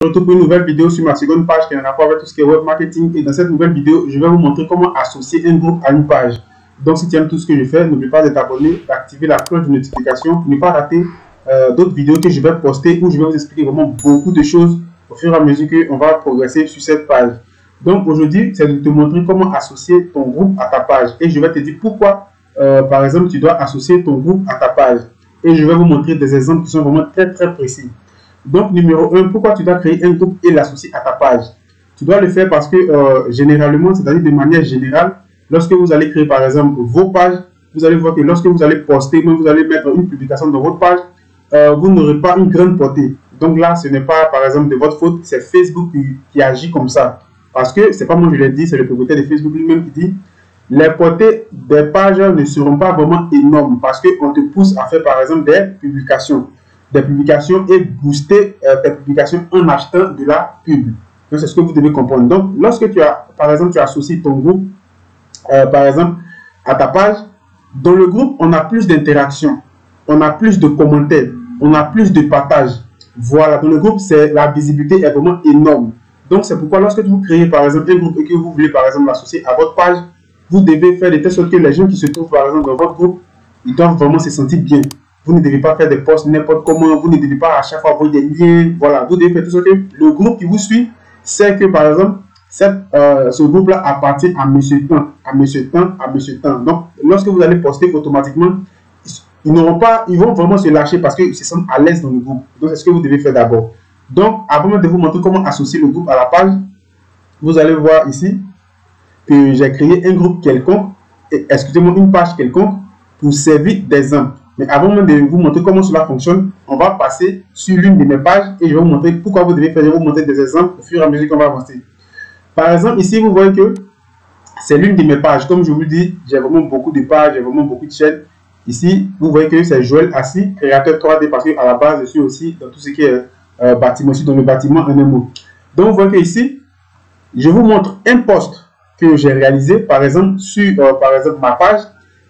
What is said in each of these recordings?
Retrouve pour une nouvelle vidéo sur ma seconde page qui est en rapport avec tout ce qui est web marketing. Et dans cette nouvelle vidéo, je vais vous montrer comment associer un groupe à une page. Donc, si tu aimes tout ce que je fais, n'oublie pas de t'abonner, d'activer la cloche de notification pour ne pas rater d'autres vidéos que je vais poster où je vais vous expliquer vraiment beaucoup de choses au fur et à mesure qu'on va progresser sur cette page. Donc, aujourd'hui, c'est de te montrer comment associer ton groupe à ta page. Et je vais te dire pourquoi, par exemple, tu dois associer ton groupe à ta page. Et je vais vous montrer des exemples qui sont vraiment très précis. Donc, numéro 1, pourquoi tu dois créer un groupe et l'associer à ta page? Tu dois le faire parce que généralement, c'est-à-dire de manière générale, lorsque vous allez créer par exemple vos pages, vous allez voir que lorsque vous allez poster, même vous allez mettre une publication dans votre page, vous n'aurez pas une grande portée. Donc là, ce n'est pas par exemple de votre faute, c'est Facebook qui agit comme ça. Parce que, c'est pas moi je l'ai dit, c'est le propriétaire de Facebook lui-même qui dit les portées des pages ne seront pas vraiment énormes parce qu'on te pousse à faire par exemple des publications et booster tes publications en achetant de la pub. Donc, c'est ce que vous devez comprendre. Donc, lorsque tu as, par exemple, tu associes ton groupe, par exemple, à ta page, dans le groupe, on a plus d'interactions, on a plus de commentaires, on a plus de partages. Voilà, dans le groupe, la visibilité est vraiment énorme. Donc, c'est pourquoi lorsque vous créez, par exemple, un groupe et que vous voulez, par exemple, l'associer à votre page, vous devez faire de telle sorte que les gens qui se trouvent, par exemple, dans votre groupe, ils doivent vraiment se sentir bien. Vous ne devez pas faire des posts n'importe comment, vous ne devez pas à chaque fois avoir des liens. Voilà, vous devez faire tout ce que le groupe qui vous suit sait que, par exemple, ce groupe-là appartient à monsieur Temps, à monsieur Temps, à monsieur Temps. Donc, lorsque vous allez poster automatiquement, ils vont vraiment se lâcher parce qu'ils se sentent à l'aise dans le groupe. Donc, c'est ce que vous devez faire d'abord. Donc, avant de vous montrer comment associer le groupe à la page, vous allez voir ici que j'ai créé un groupe quelconque, excusez-moi, une page quelconque pour servir d'exemple. Mais avant même de vous montrer comment cela fonctionne, on va passer sur l'une de mes pages et je vais vous montrer pourquoi vous devez faire. Je vais vous montrer des exemples au fur et à mesure qu'on va avancer. Par exemple, ici, vous voyez que c'est l'une de mes pages. Comme je vous dis, j'ai vraiment beaucoup de pages, j'ai vraiment beaucoup de chaînes. Ici, vous voyez que c'est Joël Assis, créateur 3D, parce qu'à la base, je suis aussi dans tout ce qui est bâtiment, aussi dans le bâtiment en un mot. Donc, vous voyez que ici, je vous montre un post que j'ai réalisé, par exemple, sur ma page,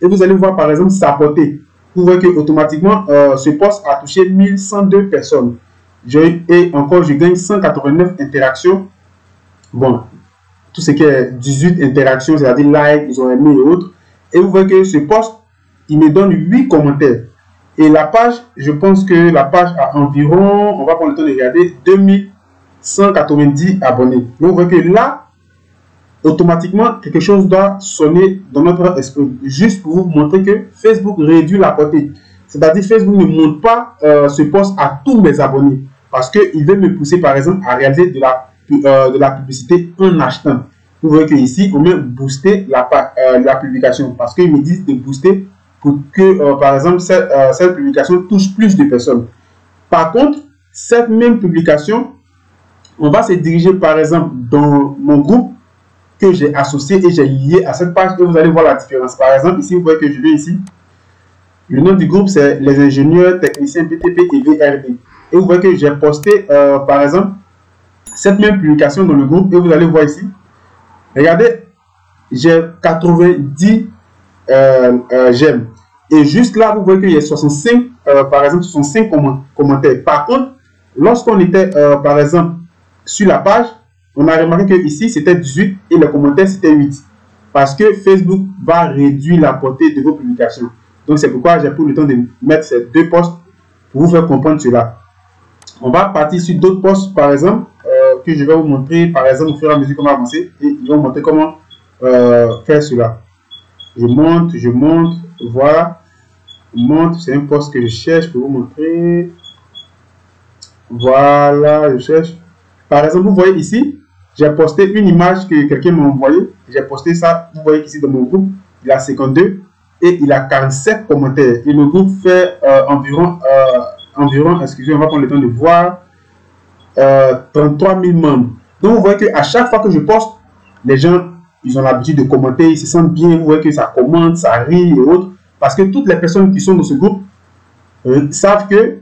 et vous allez voir, par exemple, sa portée. Vous voyez que automatiquement, ce post a touché 1102 personnes. Et encore, je gagne 189 interactions. Bon, tout ce qui est 18 interactions, c'est-à-dire likes, ils ont aimé et autres. Et vous voyez que ce post, il me donne 8 commentaires. Et la page, je pense que la page a environ, on va prendre le temps de regarder, 2190 abonnés. Donc, vous voyez que là, automatiquement, quelque chose doit sonner dans notre esprit. Juste pour vous montrer que Facebook réduit la portée. C'est-à-dire Facebook ne montre pas ce post à tous mes abonnés. Parce qu'il veut me pousser, par exemple, à réaliser de la publicité en achetant. Vous voyez qu'ici, on met booster la publication. Parce qu'ils me disent de booster pour que, par exemple, cette publication touche plus de personnes. Par contre, cette même publication, on va se diriger, par exemple, dans mon groupe que j'ai associé et j'ai lié à cette page et vous allez voir la différence. Par exemple, ici, vous voyez que je vais ici. Le nom du groupe, c'est les ingénieurs techniciens BTP et VRD. Et vous voyez que j'ai posté, par exemple, cette même publication dans le groupe et vous allez voir ici. Regardez, j'ai 90 j'aime. Et juste là, vous voyez qu'il y a 65, par exemple, 65 commentaires. Par contre, lorsqu'on était, par exemple, sur la page, on a remarqué que ici c'était 18 et les commentaires c'était 8. Parce que Facebook va réduire la portée de vos publications. Donc c'est pourquoi j'ai pris le temps de mettre ces deux posts pour vous faire comprendre cela. On va partir sur d'autres posts, par exemple, que je vais vous montrer, par exemple, au fur et à mesure qu'on va avancer. Et ils vont montrer comment faire cela. Je monte, voilà. Monte, c'est un post que je cherche pour vous montrer. Voilà, je cherche. Par exemple, vous voyez ici, j'ai posté une image que quelqu'un m'a envoyée. J'ai posté ça, vous voyez ici dans mon groupe, il a 52 et il a 47 commentaires. Et le groupe fait environ, excusez, on va prendre le temps de voir, 33 000 membres. Donc vous voyez qu'à chaque fois que je poste, les gens, ils ont l'habitude de commenter, ils se sentent bien, vous voyez que ça commente, ça rit et autres. Parce que toutes les personnes qui sont dans ce groupe savent que,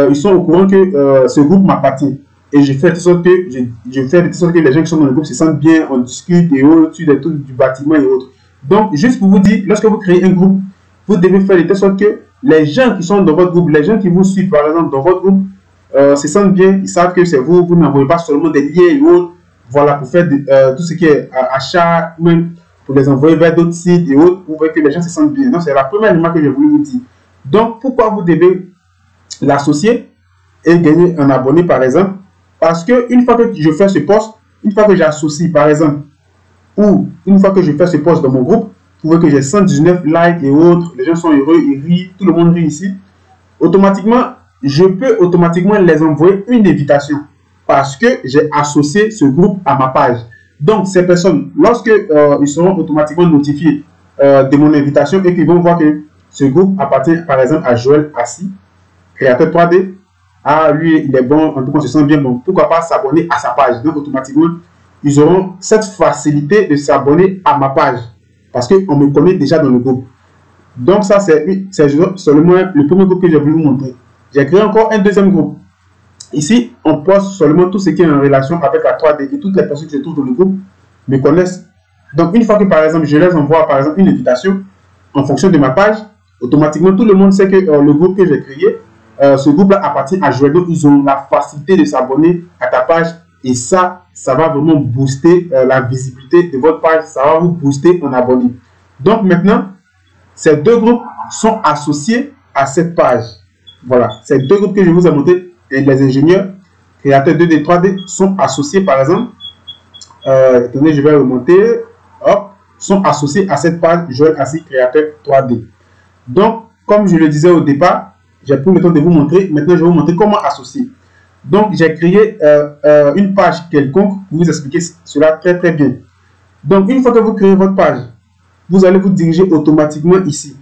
ils sont au courant que ce groupe m'appartient. Et je fais de sorte que les gens qui sont dans le groupe se sentent bien, on discute et autres, sur des trucs du bâtiment et autres. Donc, juste pour vous dire, lorsque vous créez un groupe, vous devez faire de telle sorte que les gens qui sont dans votre groupe, les gens qui vous suivent par exemple dans votre groupe, se sentent bien, ils savent que c'est vous, vous n'envoyez pas seulement des liens et autres, voilà, pour faire tout ce qui est achat, même pour les envoyer vers d'autres sites et autres, vous voyez que les gens se sentent bien. Donc, c'est la première remarque que j'ai voulu vous dire. Donc, pourquoi vous devez l'associer et gagner un abonné, par exemple? Parce que une fois que je fais ce post, une fois que j'associe, par exemple, ou une fois que je fais ce post dans mon groupe, vous voyez que j'ai 119 likes et autres, les gens sont heureux, ils rient, tout le monde rit ici. Automatiquement, je peux automatiquement les envoyer une invitation parce que j'ai associé ce groupe à ma page. Donc, ces personnes, lorsque ils seront automatiquement notifiés de mon invitation et qu'ils vont voir que ce groupe appartient par exemple à Joël Assis, créateur 3D, ah lui il est bon, en tout cas on se sent bien bon, pourquoi pas s'abonner à sa page. Donc automatiquement, ils auront cette facilité de s'abonner à ma page parce qu'on me connaît déjà dans le groupe. Donc ça c'est seulement le premier groupe que j'ai voulu vous montrer. J'ai créé encore un deuxième groupe. Ici, on poste seulement tout ce qui est en relation avec la 3D et toutes les personnes qui se trouvent dans le groupe me connaissent. Donc, une fois que, par exemple, je les envoie, par exemple, une invitation en fonction de ma page, automatiquement, tout le monde sait que le groupe que j'ai créé, ce groupe-là appartient à Joël. Donc, ils ont la facilité de s'abonner à ta page et ça va vraiment booster la visibilité de votre page. Ça va vous booster en abonnés. Donc, maintenant, ces deux groupes sont associés à cette page. Voilà, ces deux groupes que je vous ai montrés, les ingénieurs, créateurs 2D, 3D, sont associés, par exemple, attendez, je vais remonter, hop, sont associés à cette page Joël Assis, créateur 3D. Donc, comme je le disais au départ, j'ai pris le temps de vous montrer, maintenant je vais vous montrer comment associer. Donc, j'ai créé une page quelconque pour vous expliquer cela très très bien. Donc, une fois que vous créez votre page, vous allez vous diriger automatiquement ici.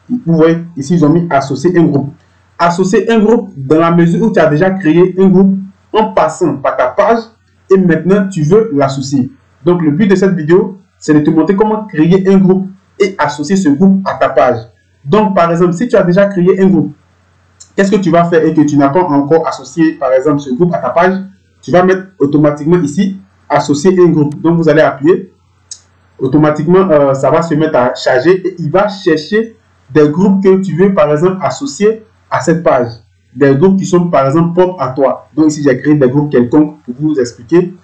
Vous voyez, ici, ils ont mis associer un groupe. Associer un groupe dans la mesure où tu as déjà créé un groupe en passant par ta page et maintenant tu veux l'associer. Donc le but de cette vidéo, c'est de te montrer comment créer un groupe et associer ce groupe à ta page. Donc par exemple, si tu as déjà créé un groupe, qu'est-ce que tu vas faire et que tu n'as pas encore associé par exemple ce groupe à ta page? Tu vas mettre automatiquement ici, associer un groupe. Donc vous allez appuyer, automatiquement ça va se mettre à charger et il va chercher des groupes que tu veux par exemple associer à cette page, des groupes qui sont par exemple propres à toi. Donc ici j'ai créé des groupes quelconques pour vous expliquer.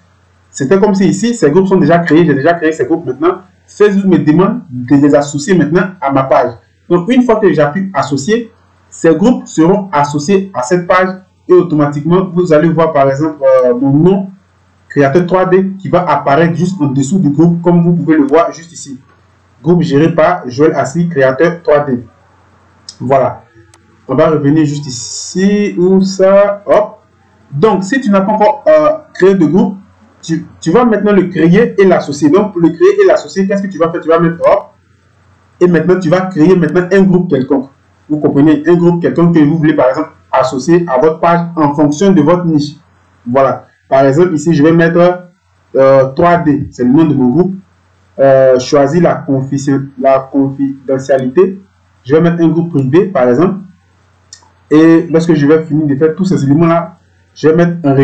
C'était comme si ici ces groupes sont déjà créés, j'ai déjà créé ces groupes maintenant. Facebook me demande de les associer maintenant à ma page. Donc une fois que j'appuie associer, ces groupes seront associés à cette page et automatiquement vous allez voir par exemple mon nom créateur 3D qui va apparaître juste en dessous du groupe comme vous pouvez le voir juste ici. Groupe géré par Joël Assis, créateur 3D. Voilà. On va revenir juste ici, où ça, hop. Donc, si tu n'as pas encore créé de groupe, tu vas maintenant le créer et l'associer. Donc, pour le créer et l'associer, qu'est-ce que tu vas faire? Tu vas mettre hop. Et maintenant, tu vas créer maintenant un groupe quelconque. Vous comprenez? Un groupe quelconque que vous voulez, par exemple, associer à votre page en fonction de votre niche. Voilà. Par exemple, ici, je vais mettre 3D. C'est le nom de mon groupe. Choisis la confidentialité. Je vais mettre un groupe privé, par exemple. Et lorsque je vais finir de faire tous ces éléments-là, je vais mettre un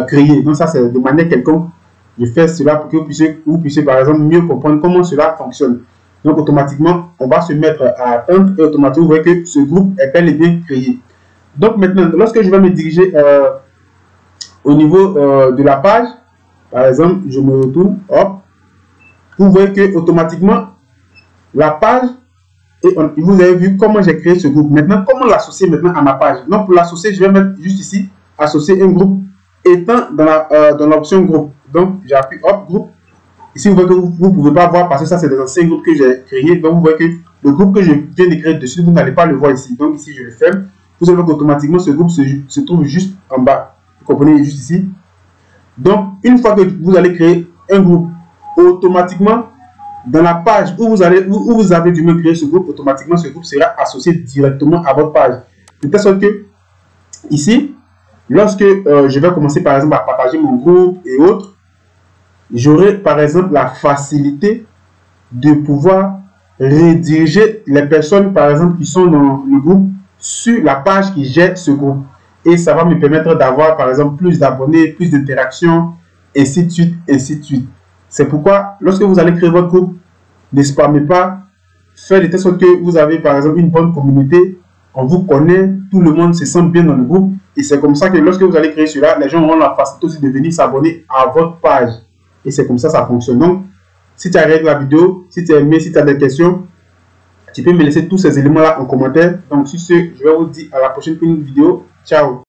créer. Donc ça, c'est de manière quelconque. Je fais cela pour que vous puissiez, par exemple, mieux comprendre comment cela fonctionne. Donc, automatiquement, on va se mettre à attendre et automatiquement, vous voyez que ce groupe est bel et bien créé. Donc, maintenant, lorsque je vais me diriger au niveau de la page, par exemple, je me retourne, hop, vous voyez que automatiquement, la page, et vous avez vu comment j'ai créé ce groupe. Maintenant, comment l'associer maintenant à ma page? Donc, pour l'associer, je vais mettre juste ici, associer un groupe, étant dans l'option groupe. Donc, j'appuie hop, groupe. Ici, vous voyez que vous ne pouvez pas voir parce que ça, c'est des anciens groupes que j'ai créés. Donc, vous voyez que le groupe que je viens de créer dessus, vous n'allez pas le voir ici. Donc, ici, je le ferme. Vous allez voir qu'automatiquement, ce groupe se trouve juste en bas. Vous comprenez, juste ici. Donc, une fois que vous allez créer un groupe, automatiquement, dans la page où vous avez dû me créer ce groupe, automatiquement, ce groupe sera associé directement à votre page. De telle sorte que, ici, lorsque je vais commencer, par exemple, à partager mon groupe et autres, j'aurai par exemple la facilité de pouvoir rediriger les personnes par exemple qui sont dans le groupe sur la page qui gère ce groupe et ça va me permettre d'avoir par exemple plus d'abonnés, plus d'interactions, ainsi de suite, ainsi de suite. C'est pourquoi lorsque vous allez créer votre groupe, ne spammez pas, faites de telle sorte que vous avez par exemple une bonne communauté, on vous connaît, tout le monde se sent bien dans le groupe Et c'est comme ça que lorsque vous allez créer cela, les gens auront la facilité aussi de venir s'abonner à votre page. Et c'est comme ça ça fonctionne. Donc, si tu as regardé la vidéo, si tu as aimé, si tu as des questions, tu peux me laisser tous ces éléments-là en commentaire. Donc, sur ce, je vais vous dire à la prochaine vidéo. Ciao!